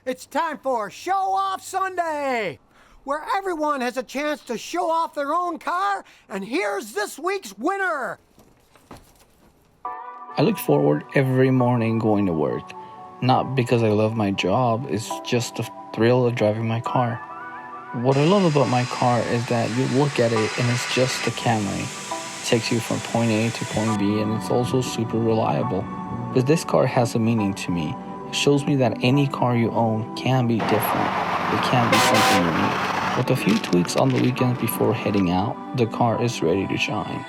It's time for Show Off Sunday, where everyone has a chance to show off their own car, and here's this week's winner. I look forward every morning going to work, not because I love my job, it's just the thrill of driving my car. What I love about my car is that you look at it and it's just a Camry. It takes you from point A to point B, and it's also super reliable. But this car has a meaning to me. It shows me that any car you own can be different. It can be something unique. With a few tweaks on the weekend before heading out, the car is ready to shine.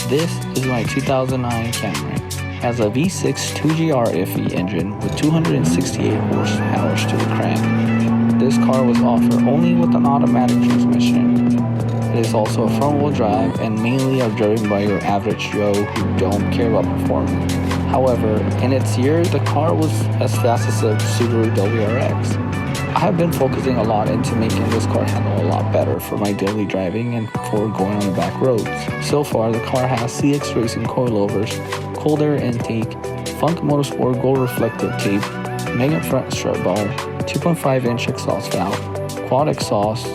This is my 2009 Camry. It has a V6 2GR FE engine with 268 horsepower to the crank. This car was offered only with an automatic transmission. It is also a front-wheel drive and mainly are driven by your average Joe who don't care about performance. However, in its year, the car was as fast as a Subaru WRX. I have been focusing a lot into making this car handle a lot better for my daily driving and for going on the back roads. So far, the car has CX Racing coilovers, cold air intake, Funk Motorsport gold reflective tape, Mega front strut bar, 2.5-inch exhaust valve, quad exhaust,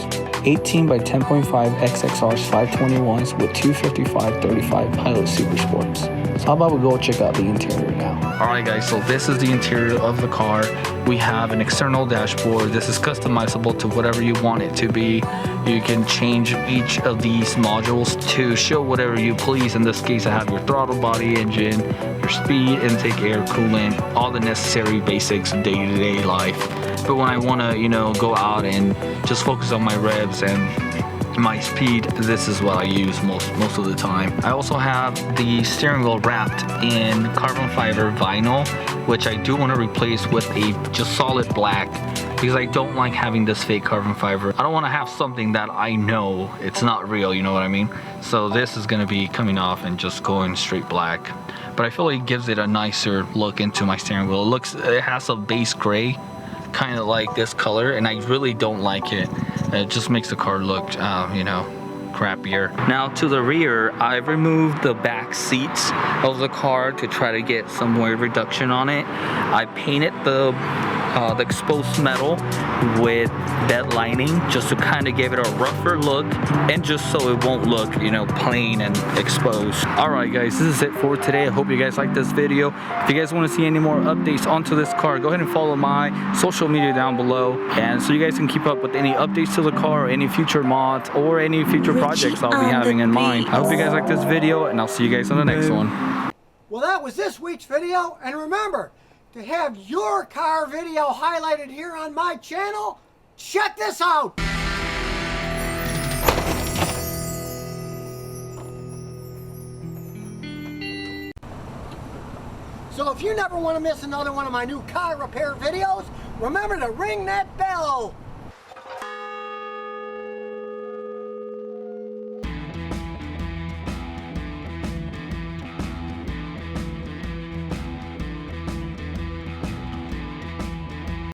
18 by 10.5 XXRs 521s with 255/35 Pilot Super Sports. So how about we go check out the interior now? Alright guys, so this is the interior of the car. We have an external dashboard. This is customizable to whatever you want it to be. You can change each of these modules to show whatever you please. In this case, I have your throttle body engine, your speed, intake, air, coolant, all the necessary basics of day-to-day life. But when I want to, go out and just focus on my revs and my speed, this is what I use most of the time. I also have the steering wheel wrapped in carbon fiber vinyl, which I do want to replace with a just solid black, because I don't like having this fake carbon fiber. I don't want to have something that I know it's not real, you know what I mean? So this is going to be coming off and just going straight black. But I feel like it gives it a nicer look into my steering wheel. It has a base gray, kind of like this color, and I really don't like it. It just makes the car look, crappier. Now to the rear, I've removed the back seats of the car to try to get some weight reduction on it. I painted the exposed metal with bed lining just to kind of give it a rougher look and just so it won't look plain and exposed. Alright guys, this is it for today. I hope you guys like this video. If you guys want to see any more updates onto this car, go ahead and follow my social media down below, and so you guys can keep up with any updates to the car or any future mods or any future projects I'll be having in mind. I hope you guys like this video, and I'll see you guys on the next one. Well, that was this week's video, and remember, to have your car video highlighted here on my channel, check this out! So if you never want to miss another one of my new car repair videos, remember to ring that bell!